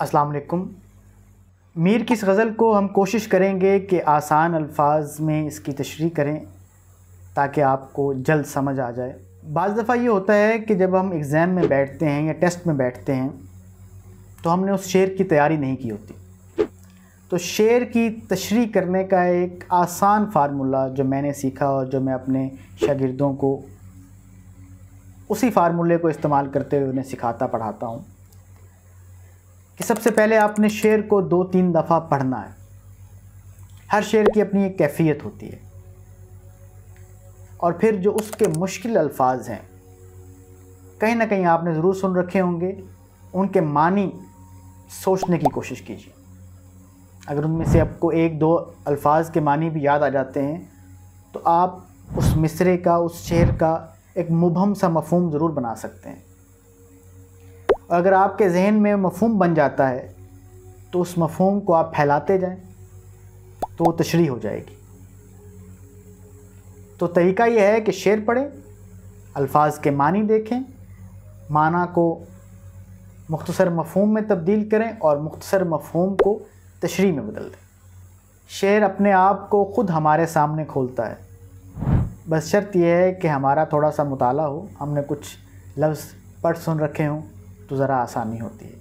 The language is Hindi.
अस्सलाम वालेकुम। मीर की इस गज़ल को हम कोशिश करेंगे कि आसान अल्फाज में इसकी तशरीह करें ताकि आपको जल्द समझ आ जाए। बाज़ दफ़ा ये होता है कि जब हम एग्ज़ाम में बैठते हैं या टेस्ट में बैठते हैं तो हमने उस शेर की तैयारी नहीं की होती। तो शेर की तशरीह करने का एक आसान फ़ार्मूला जो मैंने सीखा और जो मैं अपने शागिर्दों को उसी फ़ार्मूले को इस्तेमाल करते हुए उन्हें सिखाता पढ़ाता हूँ कि सबसे पहले आपने शेर को 2-3 दफ़ा पढ़ना है। हर शेर की अपनी एक कैफ़ियत होती है और फिर जो उसके मुश्किल अल्फाज हैं कहीं ना कहीं आपने ज़रूर सुन रखे होंगे, उनके मानी सोचने की कोशिश कीजिए। अगर उनमें से आपको 1-2 अल्फाज के मानी भी याद आ जाते हैं तो आप उस मिसरे का, उस शेर का एक मुबहम सा मफ़हूम ज़रूर बना सकते हैं। अगर आपके जहन में मफ़हूम बन जाता है तो उस मफ़हूम को आप फैलाते जाएं तो वो तशरीह हो जाएगी। तो तरीका यह है कि शेर पढ़ें, अल्फाज के मानी देखें, माना को मुख्तसर मफ़हूम में तब्दील करें और मुख्तसर मफ़हूम को तशरीह में बदल दें। शेर अपने आप को ख़ुद हमारे सामने खोलता है, बस शर्त यह है कि हमारा थोड़ा सा मुताला हो, हमने कुछ लफ्ज़ पढ़ सुन रखे हों तो ज़रा आसानी होती है।